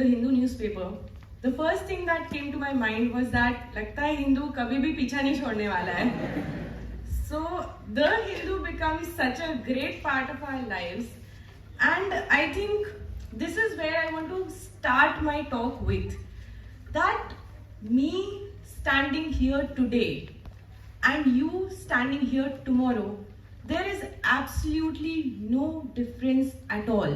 the Hindu newspaper, the first thing that came to my mind was that लगता है हिंदू कभी भी पीछा नहीं छोड़ने वाला है. So the Hindu becomes such a great part of our lives, and I think this is where I want to start my talk with. That me standing here today and you standing here tomorrow, there is absolutely no difference at all.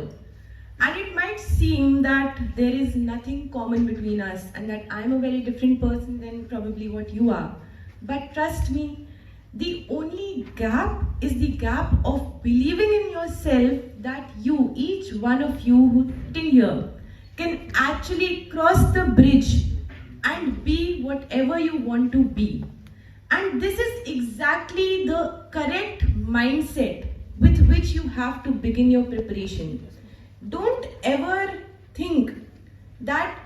And it might seem that there is nothing common between us and that I'm a very different person than probably what you are. But trust me, the only gap is the gap of believing in yourself that you, each one of you who's sitting here, can actually cross the bridge and be whatever you want to be. And this is exactly the correct mindset with which you have to begin your preparation. Don't ever think that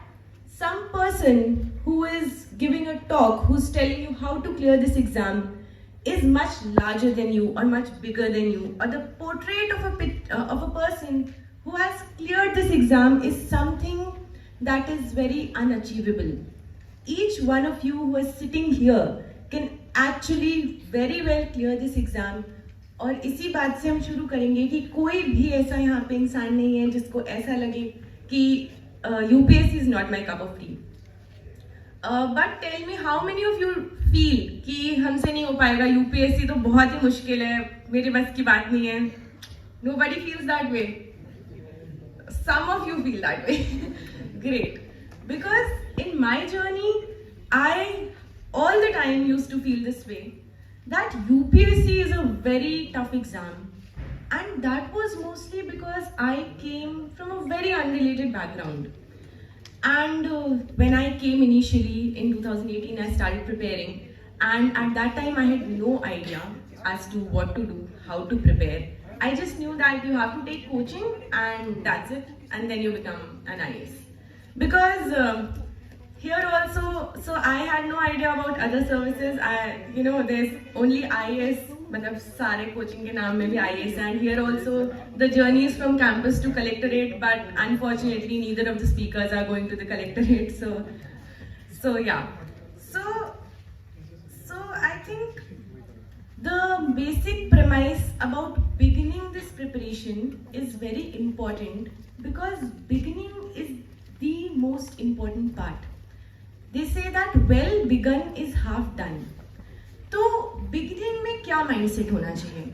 some person who is giving a talk, who's telling you how to clear this exam, is much larger than you or much bigger than you, or the portrait of a person who has cleared this exam is something that is very unachievable. Each one of you who is sitting here can actually very well clear this exam. और इसी बात से हम शुरू करेंगे कि कोई भी ऐसा यहाँ पे इंसान नहीं है जिसको ऐसा लगे कि UPSC is not my cup of tea. But tell me, how many of you feel कि हमसे नहीं हो पाएगा, UPSC तो बहुत ही मुश्किल है, मेरे बस की बात नहीं है? Nobody feels that way. Some of you feel that way. Great. Because in my journey, I all the time used to feel this way, that UPSC is a very tough exam. And that was mostly because I came from a very unrelated background. And when I came initially in 2018, I started preparing. And at that time, I had no idea as to what to do, how to prepare. I just knew that you have to take coaching and that's it. And then you become an IAS. Because here also, so I had no idea about other services. There's only IAS, मतलब सारे coaching के नाम में भी IAS, and here also the journey is from campus to collectorate, but unfortunately neither of the speakers are going to the collectorate. So yeah. So I think the basic premise about beginning this preparation is very important, because beginning is the most important part. They say that well begun is half done. तो beginning में क्या mindset होना चाहिए?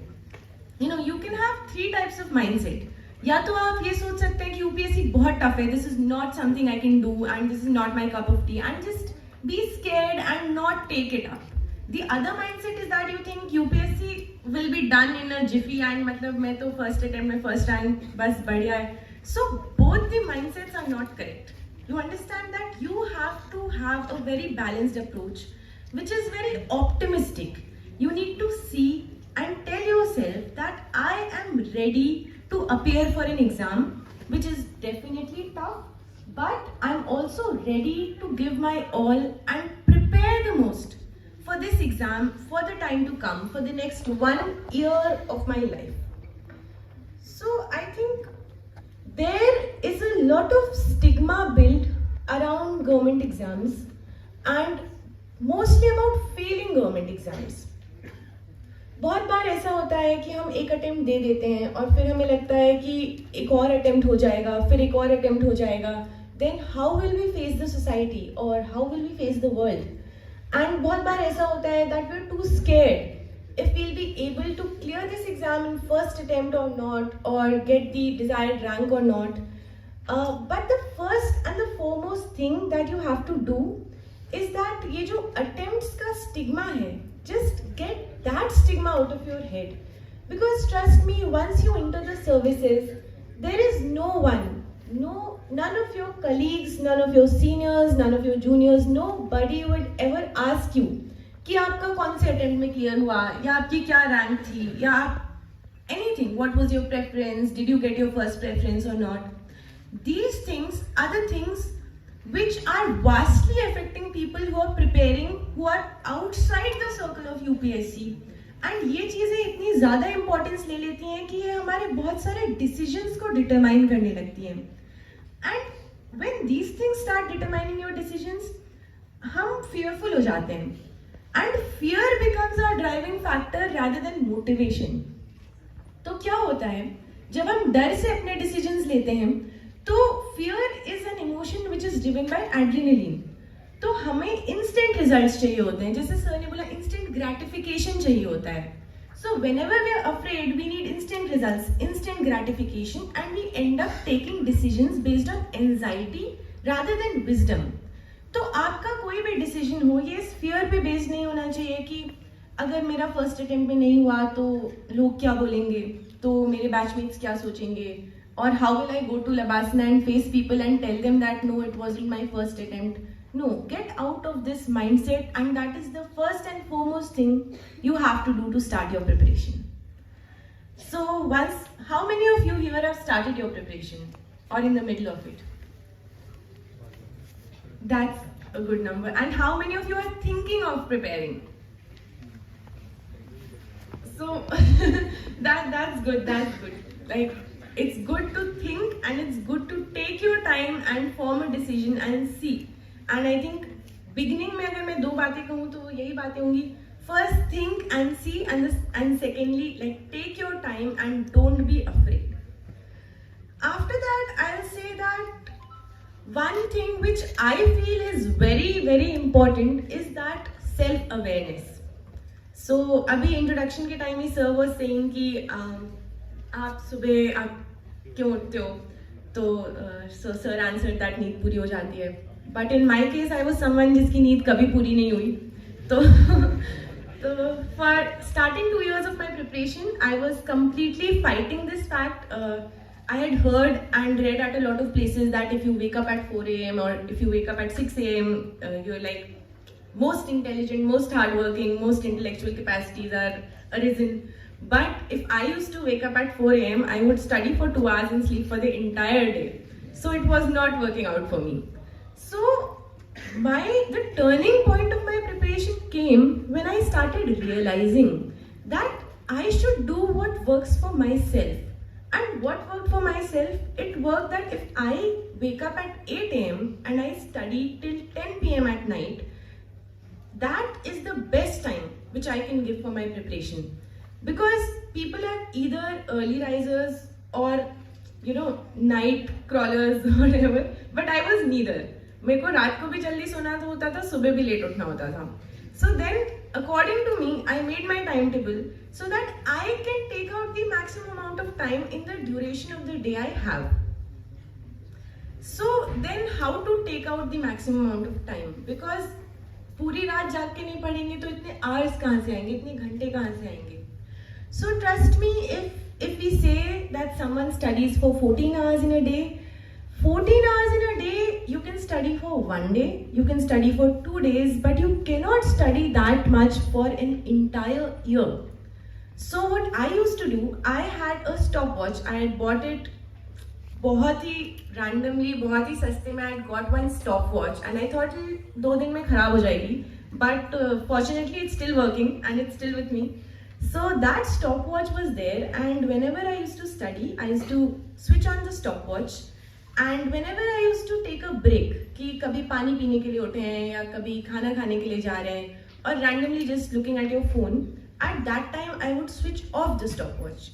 You can have 3 types of mindset. या तो आप ये सोच सकते हैं कि UPSC बहुत tough है, this is not something I can do and this is not my cup of tea, and just be scared and not take it up. The other mindset is that you think UPSC will be done in a jiffy and मतलब मैं तो first attempt में first rank बस बढ़िया है. So both the mindsets are not correct. You understand that you have to have a very balanced approach, which is very optimistic. You need to see and tell yourself that I am ready to appear for an exam, which is definitely tough, but I'm also ready to give my all and prepare the most for this exam, for the time to come, for the next 1 year of my life. So I think there is a lot of stigma built around government exams, and mostly about failing government exams. बहुत बार ऐसा होता है कि हम एक attempt दे देते हैं और फिर हमें लगता है कि एक और अटेम्प्ट हो जाएगा, फिर एक और अटेम्प्ट हो जाएगा. Then how will we face the society, or how will we face the world? And बहुत बार ऐसा होता है that we're too scared if we'll be able to clear this exam in first attempt or not, or get the desired rank or not. But the first and the foremost thing that you have to do is that ये जो attempts का stigma है, just get that stigma out of your head. Because trust me, once you enter the services, there is none of your colleagues, none of your seniors, none of your juniors, nobody would ever ask you कि आपका कौन से attempt में clear हुआ, या आपकी क्या rank थी, या anything, what was your preference, did you get your first preference or not. These things are the things which are vastly affecting people who are preparing, who are outside the circle of UPSC. And ये चीज़ें इतनी ज़्यादा importance ले लेती हैं कि ये हमारे बहुत सारे decisions को determine करने लगती हैं. And when these things start determining your decisions, हम fearful हो जाते हैं, and fear becomes our driving factor rather than motivation. तो क्या होता है जब हम डर से अपने decisions लेते हैं, तो fear is an emotion which is driven by adrenaline. तो हमें instant results चाहिए होते हैं, जैसे सर ने बोला instant gratification चाहिए होता है. So whenever we are afraid, we need instant results, instant gratification, and we end up taking decisions based on anxiety rather than wisdom. तो आपका कोई भी डिसीजन हो, ये fear पे बेस्ड नहीं होना चाहिए कि अगर मेरा फर्स्ट अटेम्प्ट में नहीं हुआ तो लोग क्या बोलेंगे, तो मेरे बैचमेट्स क्या सोचेंगे, और how will I go to LBSNAA and face people and tell them that no it wasn't my first attempt. No, get out of this mindset, and that is the first and foremost thing you have to do to start your preparation. So how many of you here have started your preparation or in the middle of it? That's a good number. And how many of you are thinking of preparing? So that's good. Like, it's good to think, and it's good to take your time and form a decision and see. And I think beginning में अगर मैं 2 बातें कहूँ तो यही बातें होंगी. First, think and see, and secondly, like, take your time and don't be afraid. After that, I'll say that one thing which I feel is very, very important is that self-awareness. So अभी introduction के time he sir was saying कि आप सुबह आप क्यों उठते हो, तो so sir answered that नींद पूरी हो जाती है. But in my case, I was someone जिसकी नींद कभी पूरी नहीं हुई. तो for starting 2 years of my preparation, I was completely fighting this fact. I had heard and read at a lot of places that if you wake up at 4 a.m. or if you wake up at 6 a.m., you're like most intelligent, most hardworking, most intellectual capacities are arisen. But if I used to wake up at 4 a.m., I would study for 2 hours and sleep for the entire day. So it was not working out for me. So the turning point of my preparation came when I started realizing that I should do what works for myself. And what worked for myself, it worked that if I wake up at 8 a.m. and I study till 10 p.m. at night, that is the best time which I can give for my preparation. Because people are either early risers or, night crawlers or whatever, but I was neither. मेरे को रात को भी जल्दी सोना होता था, सुबह भी लेट उठना होता था. So then, according to me, I made my timetable so that I can take out the maximum amount of time in the duration of the day I have. So then, how to take out the maximum amount of time? Because पूरी रात जाग के नहीं पढ़ेंगे तो इतने hours कहाँ से आएंगे, इतने घंटे कहाँ से आएंगे? So trust me, if we say that someone studies for 14 hours in a day, 14 hours in a day, you can study for 1 day, you can study for 2 days, but you cannot study that much for an entire year. So what I used to do, I had a stopwatch. I had bought it बहुत ही randomly, बहुत ही सस्ते में. I had got one stopwatch and I thought 2 दिन में खराब हो जाएगी, but fortunately it's still working and it's still with me. So that stopwatch was there, and whenever I used to study, I used to switch on the stopwatch. And whenever I used to take a break, कि कभी पानी पीने के लिए उठे हैं या कभी खाना खाने के लिए जा रहे हैं, और randomly just looking at your phone, at that time I would switch off the stopwatch.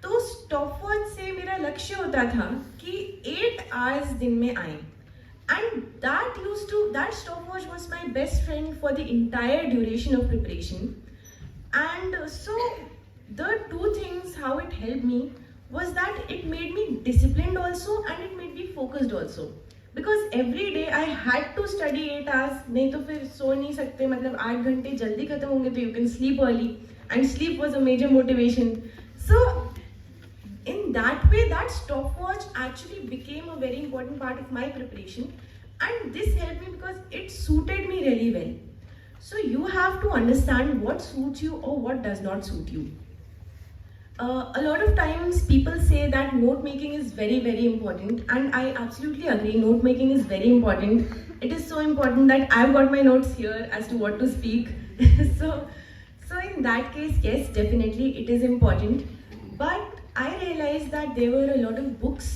तो stopwatch से मेरा लक्ष्य होता था कि 8 hours दिन में आए. And that stopwatch was my best friend for the entire duration of preparation. And so the 2 things how it helped me was that it made me disciplined also and it made me focused also. Because every day I had to study 8 hours, नहीं तो फिर सो नहीं सकते, मतलब 8 घंटे जल्दी खत्म होंगे तो you can sleep early, and sleep was a major motivation. So in that way, that stopwatch actually became a very important part of my preparation, and this helped me because it suited me really well. So you have to understand what suits you or what does not suit you. A lot of times people say that note making is very, very important, and I absolutely agree. Note making is very important. It is so important that I've got my notes here as to what to speak. so in that case, yes, definitely it is important. But I realized that there were a lot of books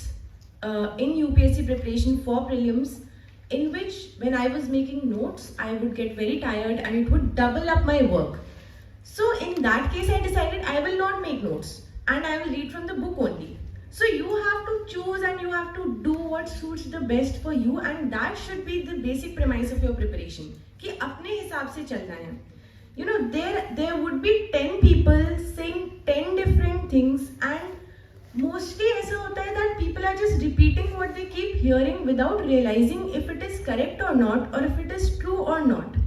in UPSC preparation for prelims, in which when I was making notes, I would get very tired and it would double up my work. So in that case, I decided I will not make notes and I will read from the book only. So you have to choose and you have to do what suits the best for you, and that should be the basic premise of your preparation. कि अपने हिसाब से चलना है. You know, there would be 10 people saying 10 different things, and mostly ऐसा होता है that people are just repeating what they keep hearing without realizing if it is correct or not or if it is true or not.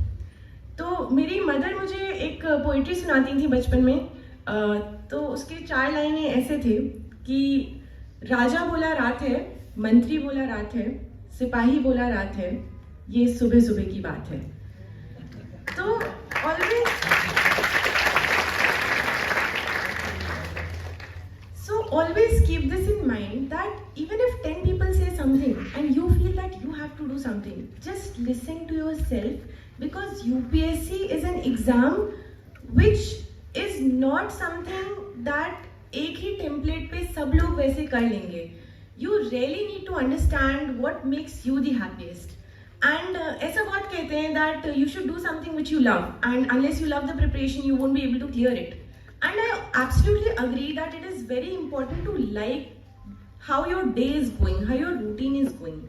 तो मेरी mother मुझे एक poetry सुनाती थी बचपन में. तो उसके 4 लाइनें ऐसे थे कि राजा बोला रात है, मंत्री बोला रात है, सिपाही बोला रात है, ये सुबह सुबह की बात है. तो always keep this in mind, that even if 10 people say something and you feel that you have to do something, just listen to yourself, because UPSC is an exam which is not something that एक ही template पे सब लोग वैसे कर लेंगे. You really need to understand what makes you the happiest. And ऐसा बहुत कहते हैं that you should do something which you love, and unless you love the preparation, you won't be able to clear it. And I absolutely agree that it is very important to like how your day is going, how your routine is going.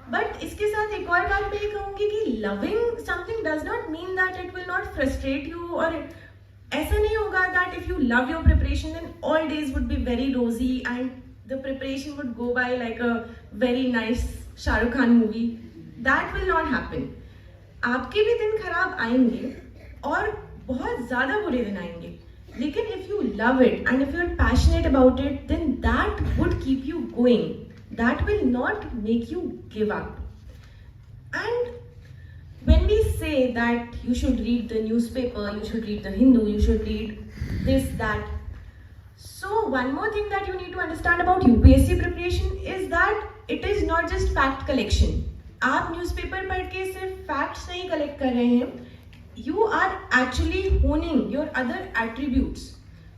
But इसके साथ एक और बात मैं ये कहूँगी कि loving something does not mean that it will not frustrate you, or ऐसा नहीं होगा that if you love your preparation then all days would be very rosy and the preparation would go by like a very nice Shah Rukh Khan movie. That will not happen. आपके भी दिन खराब आएंगे और बहुत ज़्यादा बुरे दिन आएंगे. लेकिन if you love it and if you're passionate about it, then that would keep you going. That will not make you give up. And when we say that you should read the newspaper, you should read the Hindu, you should read this, that. So one more thing that you need to understand about UPSC preparation is that it is not just fact collection. आप newspaper पढ़ के सिर्फ facts नहीं collect कर रहे हैं. You are actually honing your other attributes.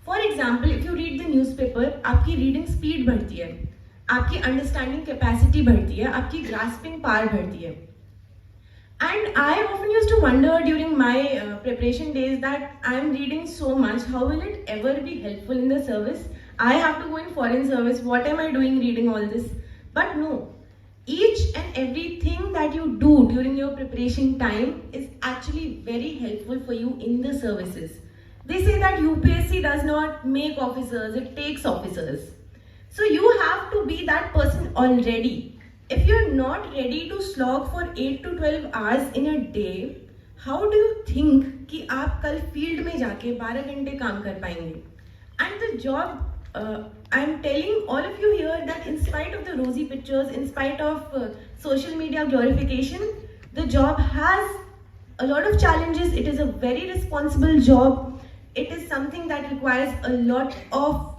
For example, if you read the newspaper, आपकी reading speed बढ़ती है, आपकी understanding capacity बढ़ती है, आपकी grasping power बढ़ती है. And I often used to wonder during my preparation days that I am reading so much, how will it ever be helpful in the service? I have to go in foreign service, what am I doing reading all this? But no, each and everything that you do during your preparation time is actually very helpful for you in the services. They say that UPSC does not make officers, it takes officers. So you have to be that person already. If you're not ready to slog for 8 to 12 hours in a day, how do you think कि आप कल field में जाके 12 घंटे काम कर पाएंगे? And the job, I'm telling all of you here that in spite of the rosy pictures, in spite of social media glorification, the job has a lot of challenges. It is a very responsible job. It is something that requires a lot of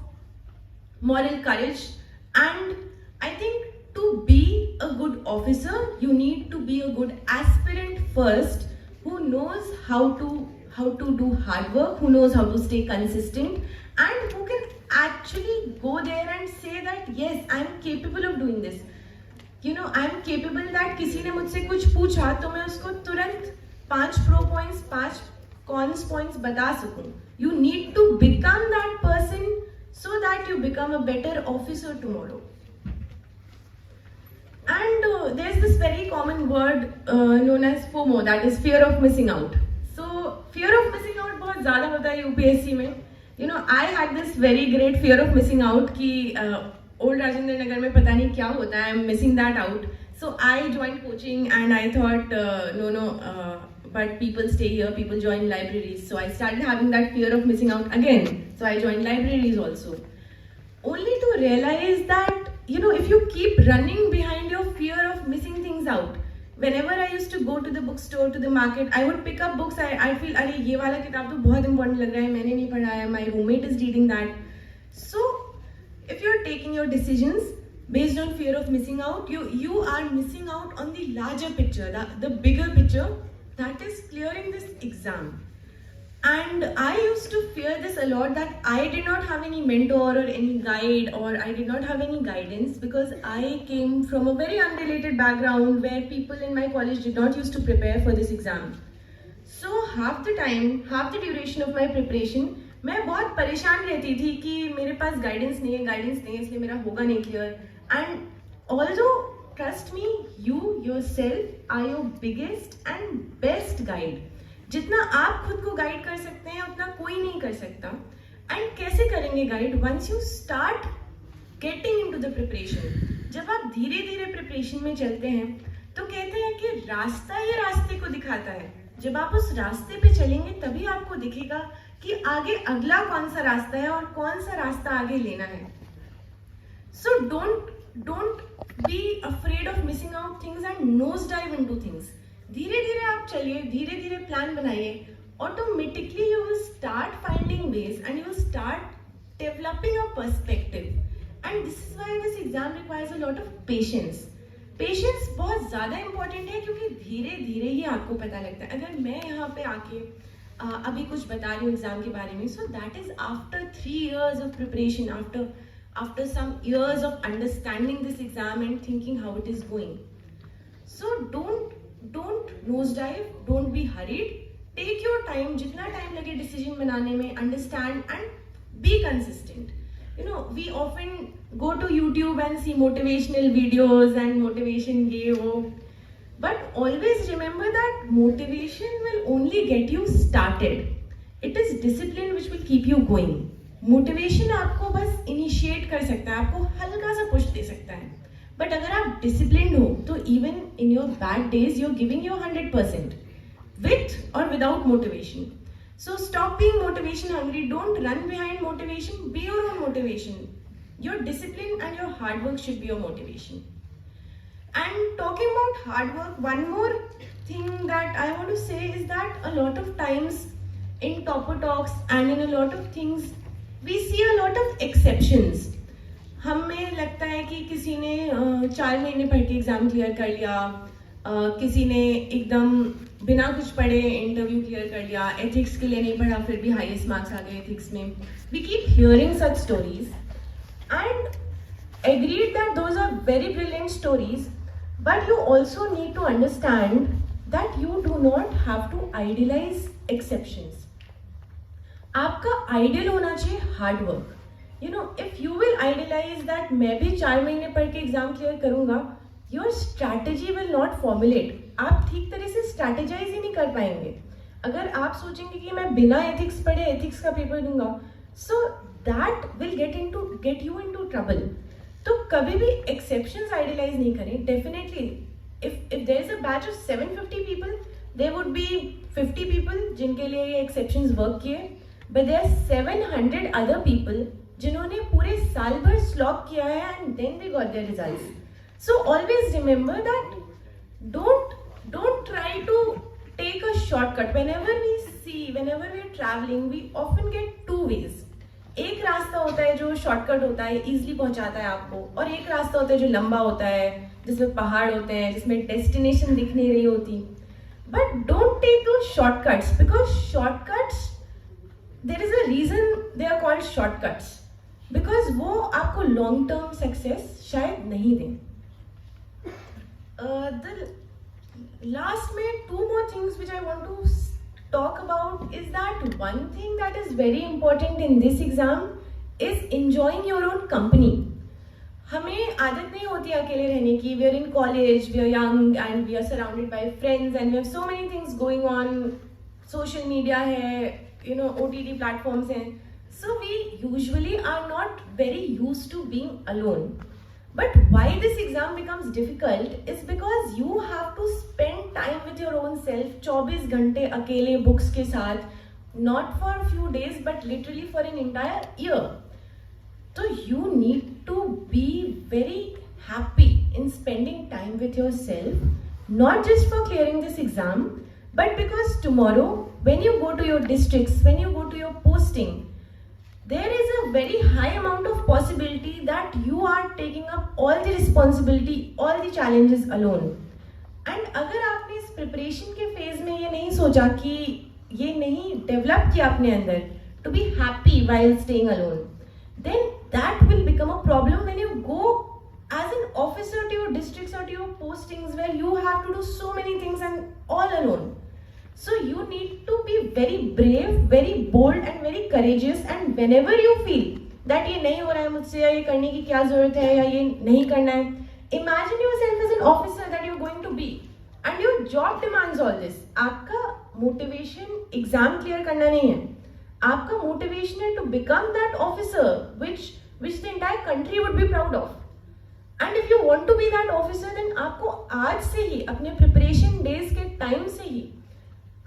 moral courage, and I think to be a good officer, you need to be a good aspirant first, who knows how to do hard work, who knows how to stay consistent, and who can actually go there and say that yes, I am capable of doing this. You know, I am capable that किसी ने मुझसे कुछ पूछा तो मैं उसको तुरंत 5 pro points, 5 cons points बता सकूं. You need to become that person so that you become a better officer tomorrow. And there's this very common word known as FOMO, that is fear of missing out. So fear of missing out बहुत ज़्यादा होता है UPSC में. You know, I had this very great fear of missing out कि old Rajendra Nagar में पता नहीं क्या होता है, I'm missing that out. So I joined coaching and I thought but people stay here, people join libraries. So I started having that fear of missing out again. So I joined libraries also. Only to realize that, you know, if you keep running behind your fear of missing things out, whenever I used to go to the bookstore, to the market, I would pick up books. I'd feel, अरे ये वाला किताब तो बहुत important लग रहा है, मैंने नहीं पढ़ा है, my roommate is reading that. So, if you're taking your decisions based on fear of missing out, you are missing out on the larger picture, the bigger picture, that is clearing this exam. And I used to fear this a lot, that I did not have any mentor or any guide, or I did not have any guidance, because I came from a very unrelated background where people in my college did not used to prepare for this exam. So half the time, half the duration of my preparation, मैं बहुत परेशान रहती थी कि मेरे पास guidance नहीं है, इसलिए मेरा होगा नहीं clear. And although trust me, you yourself are your biggest and best guide. जितना आप खुद को गाइड कर सकते हैं उतना कोई नहीं कर सकता. एंड कैसे करेंगे guide? Once you start getting into the preparation. जब आप धीरे धीरे प्रिपरेशन में चलते हैं तो कहते हैं कि रास्ता ही रास्ते को दिखाता है. जब आप उस रास्ते पे चलेंगे तभी आपको दिखेगा कि आगे अगला कौन सा रास्ता है और कौन सा रास्ता आगे लेना है. So don't be afraid of missing out things and nose dive into things. धीरे धीरे आप चलिए, धीरे धीरे प्लान बनाइए. Automatically you will start finding veg and you will start developing a perspective. And this is why this exam requires a lot of patience. Patience बहुत ज़्यादा important है क्योंकि धीरे धीरे ही आपको पता लगता है. अगर मैं यहाँ पे आके अभी कुछ बता रही हूँ एग्जाम के बारे में, so that is after 3 years of preparation, after some years of understanding this exam and thinking how it is going. So don't nose dive, don't be hurried. Take your time, जितना time लगे decision बनाने में. Understand and be consistent. You know, we often go to YouTube and see motivational videos and motivation ye wo, but always remember that motivation will only get you started. It is discipline which will keep you going. Motivation आपको बस initiate कर सकता है, आपको हल्का सा push दे सकता है. But अगर आप disciplined हो तो even in your bad days you're giving your 100% with or without motivation. So stop being motivation hungry. Don't run behind motivation. Be your own motivation. Your discipline and your hard work should be your motivation. And talking about hard work, one more thing that I want to say is that a lot of times in topper talks and in a lot of things we see a lot of exceptions. हमें लगता है कि किसी ने 4 महीने पढ़ के एग्जाम क्लियर कर लिया, किसी ने एकदम बिना कुछ पढ़े इंटरव्यू क्लियर कर लिया, एथिक्स के लिए नहीं पढ़ा फिर भी हाईएस्ट मार्क्स आ गए एथिक्स में. We keep hearing such stories and agreed that those are very brilliant stories, but you also need to understand that you do not have to idealise exceptions. आपका ideal होना चाहिए hard work. You know, if you will idealise that मैं भी 4 महीने पढ़ के एग्जाम clear करूंगा, your strategy will not formulate. आप ठीक तरह से स्ट्रैटेजाइज ही नहीं कर पाएंगे. अगर आप सोचेंगे कि मैं बिना एथिक्स पढ़े एथिक्स का पेपर दूंगा, so that will get you into trouble. तो कभी भी एक्सेप्शंस आइडियलाइज नहीं करें. Definitely if there is a batch of 750 people, there would be 50 people जिनके लिए ये एक्सेप्शंस वर्क किए, but there are 700 other people जिन्होंने पूरे साल भर स्लॉग किया है and then they got their results. So always remember that don't try to take a shortcut. Whenever we are traveling, we often get 2 ways. एक रास्ता होता है जो शॉर्टकट होता है, इजीली पहुंचाता है आपको, और एक रास्ता होता है जो लंबा होता है, जिसमें पहाड़ होते हैं, जिसमें डेस्टिनेशन दिख नहीं रही होती. But don't take those shortcuts, because shortcuts, there is a reason they are called shortcuts, because वो आपको लॉन्ग टर्म सक्सेस शायद नहीं दें. The last में 2 more things which I want to talk about is that one thing that is very important in this exam is enjoying your own company. हमें आदत नहीं होती अकेले रहने की. We are in college, we are young and we are surrounded by friends and we have so many things going on. Social media है, you know, OTT platforms हैं. So we usually are not very used to being alone. But why this exam becomes difficult is because you have to spend time with your own self. 24 घंटे अकेले books के साथ, not for a few days but literally for an entire year. So you need to be very happy in spending time with yourself, not just for clearing this exam, but because tomorrow when you go to your districts, when you go to your posting, there is a very high amount of possibility that you are taking up all the responsibility, all the challenges alone. And अगर आपने इस preparation के phase में ये नहीं सोचा कि ये नहीं डेवलप किया अपने अंदर to be happy while staying alone, then that will become a problem when you go as an officer to your districts or to your postings where you have to do so many things and all alone. So you need to be very brave, very bold and very courageous, and whenever you feel that ये नहीं हो रहा है मुझसे या ये करने की क्या जरूरत है या ये नहीं करना है, imagine yourself as an officer that you're going to be and your job demands all this. आपका motivation exam clear करना नहीं है, आपका motivation है to become that officer which the entire country would be proud of. And if you want to be that officer, then आपको आज से ही अपने preparation days के time से ही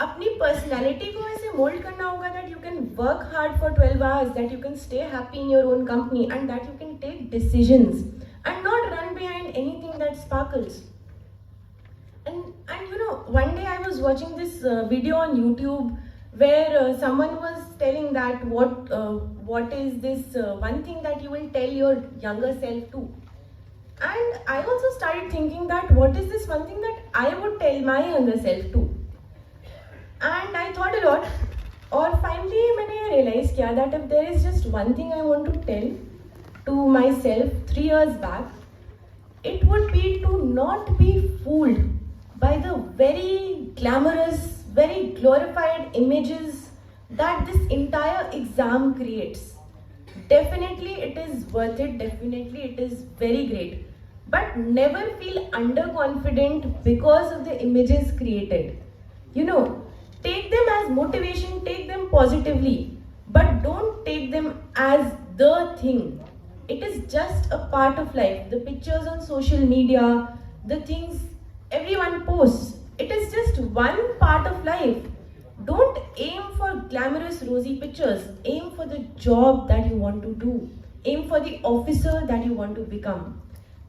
अपनी personality को ऐसे mold करना होगा that you can work hard for 12 hours, that you can stay happy in your own company, and that you can take decisions and not run behind anything that sparkles. And you know, one day I was watching this video on YouTube where someone was telling that what is this one thing that you will tell your younger self too. And I also started thinking that what is this one thing that I would tell my younger self too. And I thought a lot. और finally मैंने ये realize किया that if there is just one thing I want to tell to myself 3 years back, it would be to not be fooled by the very glamorous, very glorified images that this entire exam creates. Definitely it is worth it, definitely it is very great. But never feel underconfident because of the images created. You know, take them as motivation, take them positively, but don't take them as the thing. It is just a part of life. The pictures on social media, the things everyone posts, it is just one part of life. Don't aim for glamorous rosy pictures. Aim for the job that you want to do. Aim for the officer that you want to become.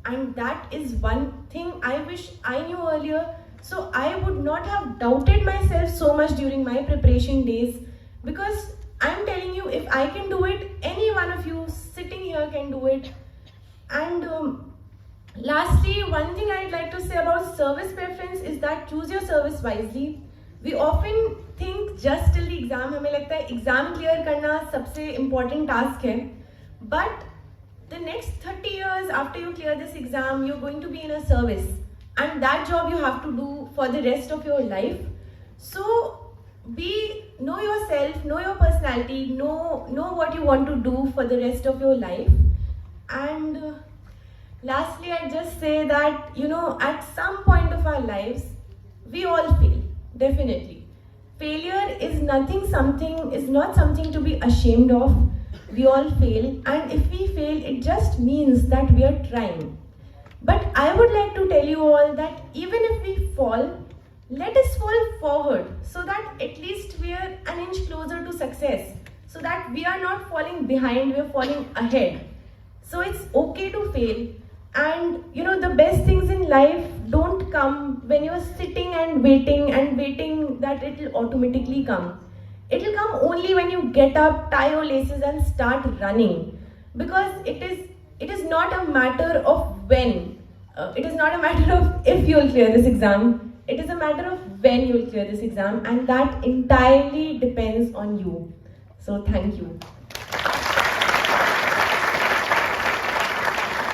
And that is one thing I wish I knew earlier, so I would not have doubted myself so much during my preparation days, because I'm telling you, if I can do it, any one of you sitting here can do it. And lastly, one thing I'd like to say about service preference is that choose your service wisely. We often think just till the exam, हमें लगता है exam clear करना सबसे important task है, but the next 30 years after you clear this exam, you're going to be in a service, and that job you have to do for the rest of your life. So know yourself, know your personality, know what you want to do for the rest of your life. And lastly, I just say that, you know, at some point of our lives, we all fail, definitely. Failure is not something to be ashamed of. We all fail, and if we fail, it just means that we are trying. But I would like to tell you all that even if we fall, let us fall forward so that at least we are an inch closer to success, so that we are not falling behind, we are falling ahead. So it's okay to fail. And you know, the best things in life don't come when you're sitting and waiting that it will automatically come. It will come only when you get up, tie your laces and start running. Because it is not a matter of when. It is not a matter of if you will clear this exam. It is a matter of when you will clear this exam, and that entirely depends on you. So thank you.